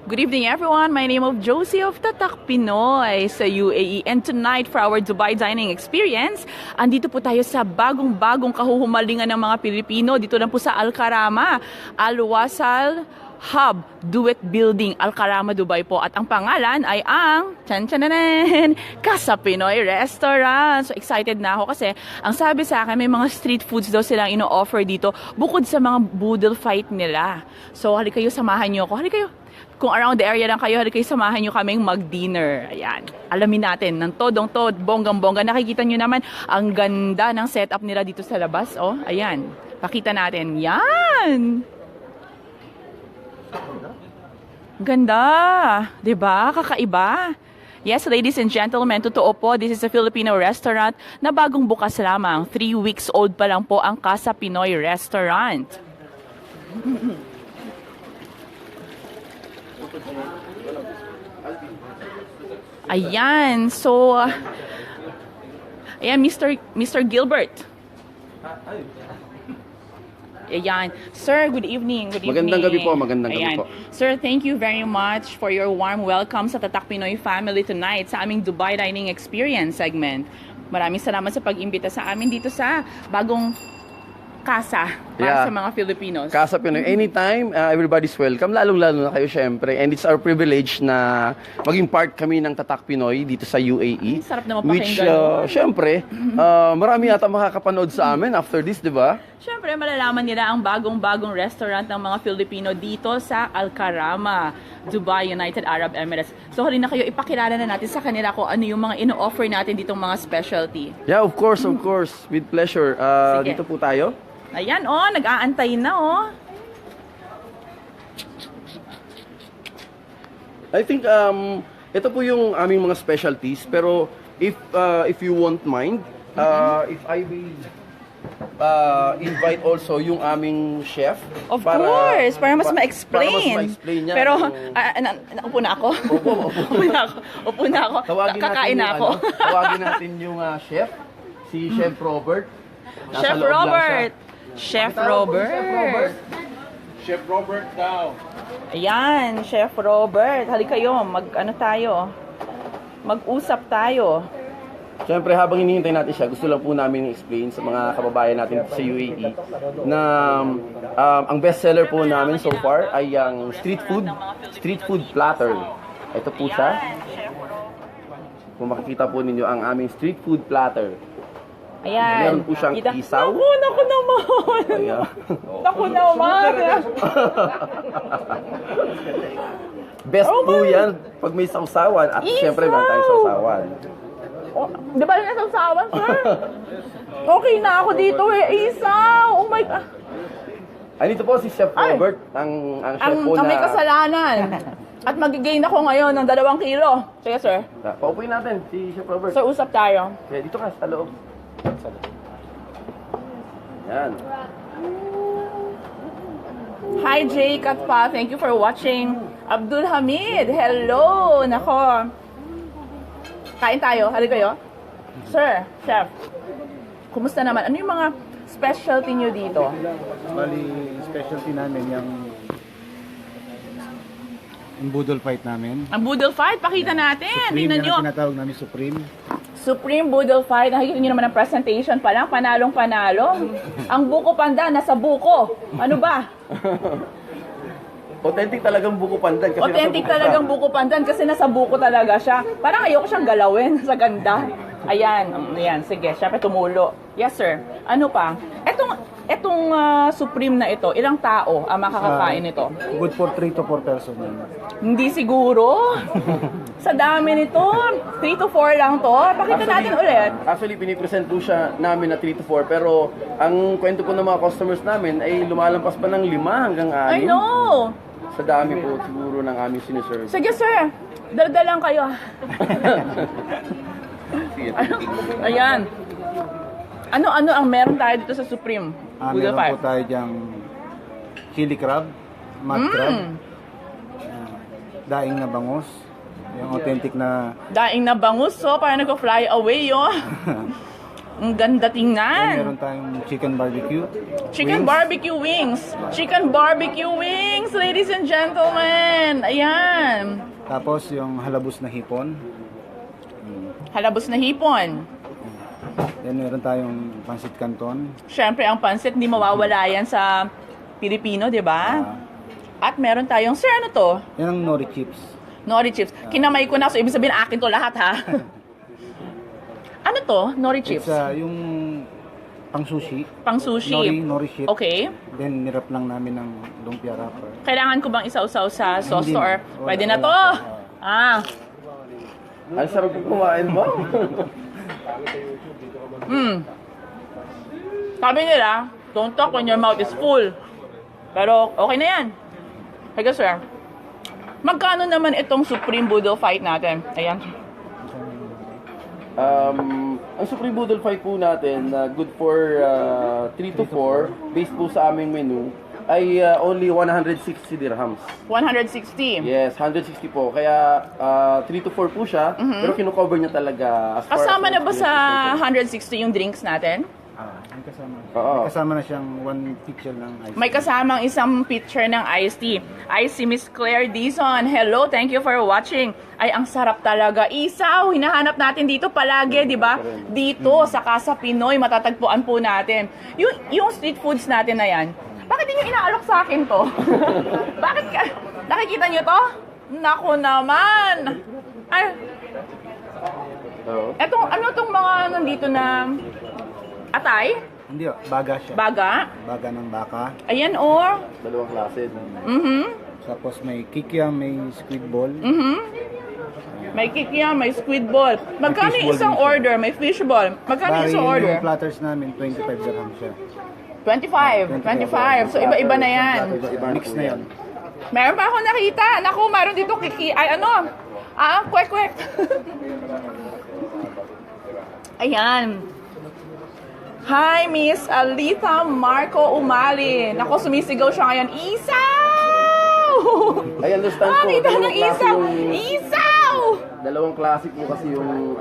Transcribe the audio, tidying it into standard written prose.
Good evening everyone, my name is Josie of Tatak Pinoy sa UAE, and tonight for our Dubai dining experience, andito po tayo sa bagong-bagong kahuhumalingan ng mga Pilipino dito lang po sa Al Karama, Al Wasal Hub Duet Building, Al Karama, Dubai po. At ang pangalan ay ang Casa Pinoy Restaurant. So excited na ako kasi ang sabi sa akin may mga street foods daw silang ino-offer dito bukod sa mga boodle fight nila. So halika kayo, samahan niyo ako. Halika kayo. Kung around the area lang kayo, halika kayo, samahan niyo kaming mag-dinner. Ayan. Alamin natin ng todong-tod, bonggang-bongga. Nakikita niyo naman ang ganda ng setup nila dito sa labas. Oh, ayan. Pakita natin. Yan. Ganda, 'di ba? Kakaiba. Yes, ladies and gentlemen, totoo po, this is a Filipino restaurant na bagong bukas lamang. 3 weeks old pa lang po ang Casa Pinoy Restaurant. Ayan, so ayan, Mr. Gilbert. Ayan. Sir, good evening. Good evening. Magandang gabi po, magandang gabi po. Sir, thank you very much for your warm welcome sa Tatak Pinoy family tonight sa aming Dubai Dining Experience segment. Maraming salamat sa pag-imbita sa amin dito sa bagong casa para sa mga Filipinos. Casa Pinoy. Anytime, everybody's welcome. Lalong-lalo na kayo syempre. And it's our privilege na maging part kami ng Tatak Pinoy dito sa UAE. Sarap na Which, mapakinggan. syempre, marami yata makakapanood sa amin after this, di ba? Siyempre, malalaman nila ang bagong-bagong restaurant ng mga Filipino dito sa Al Karama, Dubai, United Arab Emirates. So, halina kayo, ipakilala na natin sa kanila kung ano yung mga ino-offer natin ditong mga specialty. Yeah, of course. With pleasure. Sige. Dito po tayo. Ayan, oh, nag-aantay na, oh. I think, ito po yung aming mga specialties. Pero, if you won't mind, if I will invite also yung aming chef. Of course, para mas ma-explain. Para mas ma-explain niya. Pero, upo na ako. Upo na ako. Kakain na ako. Tawagin natin yung chef, si Chef Robert. Nasa Chef loob lang Robert. siya. Chef Tawag po, Robert. Chef Robert. Chef Robert daw. Ayan, Chef Robert. Halika kayo, mag-usap tayo. Siyempre, habang hinihintay natin siya, gusto lang po namin i-explain sa mga kababayan natin sa UAE na ang best seller po namin so far ay ang street food platter. Ito po siya. Kung makikita po ninyo ang aming street food platter. Ayan. Meron po siyang isaw. Naku naman. Ayan. Naku naman. Best po yan pag may sausawan at siyempre meron tayong sausawan. Oh, di ba yung sausawan, sir? Okay na ako dito eh. Isaw. Oh my God. Ay, dito po si Chef Robert, ang chef po na... Ang may kasalanan. At mag-gain ako ngayon ng 2 kilo. Sige, sir. Paupuin natin si Chef Robert. Sir, usap tayo. Kaya dito ka sa loob. Yan. Hi, Jake at Pa. Thank you for watching. Abdul Hamid, hello. Nako. Kain tayo. Halika kayo. Sir, chef. Kumusta naman? Ano yung mga specialty nyo dito? Bali, specialty namin yung boodle fight namin. Ang boodle fight, pakita natin. Supreme, Tingnan yan nyo. ang tinatawag namin Supreme. Supreme Boodle Fight. Nakikita nyo naman ang presentation pa lang. Panalong-panalo. Ang buko panda, nasa buko. Ano ba? Authentic talagang buko pandan. Kasi Authentic nasa buko talagang siya. buko pandan kasi nasa buko talaga siya. Parang ayoko siyang galawin sa ganda. Ayan. Ayan. Sige. Siyempre tumulo. Yes, sir. Ano pa? Etong Supreme na ito, ilang tao ang makakakain nito? Good for 3 to 4 person. Hindi siguro. Sa dami nito. 3 to 4 lang to. Pakita natin ulit. Actually, pinipresent po siya namin na 3 to 4. Pero, ang kwento po ng mga customers namin ay lumalampas pa ng 5 hanggang 6. I know. Sa dami po siguro ng aming siniserve. Sige, sir. Daldalang kayo. Sige. Ayan. Ano ang meron tayo dito sa Supreme? Boodle Meron Fight. po tayo dyang chili crab, mud crab, daing na bangus, yung authentic na Daing na bangus, so parang nag-fly away, oh. Ang ganda Then tingnan. meron tayong chicken barbecue. Chicken barbecue wings. Chicken barbecue wings, ladies and gentlemen. Ayan. Tapos yung halabos na hipon. Halabos na hipon. Then meron tayong pancit canton. Siyempre, ang pansit, hindi mawawala yan sa Pilipino, di ba? At meron tayong, sir, ano to? Yan ang nori chips. Nori chips. Kinamay ko na, so ibig sabihin akin to lahat, ha? Ano to? Nori chips? It's yung pang sushi. Pang sushi. Nori sheet. Okay. Then nirap lang namin ng lumpia wrapper. Kailangan ko bang isausaw sa sauce Hindi to or na. pwede Wala, na to? wala. Ah. Ang sarap yung kumain mo. Sabi nila, don't talk when your mouth is full. Pero okay na yan. Sige, sir. Magkano naman itong Supreme Boodle Fight natin? Ayan. Ang Supreme Boodle Fight po natin, good for 3 to 4, based po sa aming menu, ay only 160 dirhams. 160. Yes, 160 po. Kaya 3 to 4 po siya, pero kino-cover niya talaga. As far Kasama as na ba sa experience 160 yung drinks natin? May kasama. Oo. May kasama na siyang one picture ng ice. May kasamang isang picture ng iced tea. I see Miss Claire Dizon. Hello, thank you for watching. Ay, ang sarap talaga. Isaw, hinahanap natin dito palagi, di ba? Dito, sa Casa Pinoy, matatagpuan po natin. Yung street foods natin na yan, bakit hindi nyo inaalok sa akin to? Bakit ka? Nakikita nyo to? Nako naman. Ay, Oo. ano tong mga nandito na atay? Hindi, baga siya. Baga? Baga ng baka. Ayan, or? Dalawang klase. Tapos may kikiam, may squid ball. May kikiam, may squid ball. Magkano Fish yung ball isang din siya. order? May fish ball. Magkano yung Bali, isang order? yung platters namin, 25 dirham siya. 25. So, iba-iba na yan. Mix na yan. Meron pa ako nakita. Naku, meron dito ay ano? Kwek-kwek. Ayan. Hi, Miss Alita Marco Umali. Naku, sumisigaw siya ngayon. Isaw! I understand po. Kita ng dalawang klase isaw! yung- Isaw! Dalawang klase po kasi yung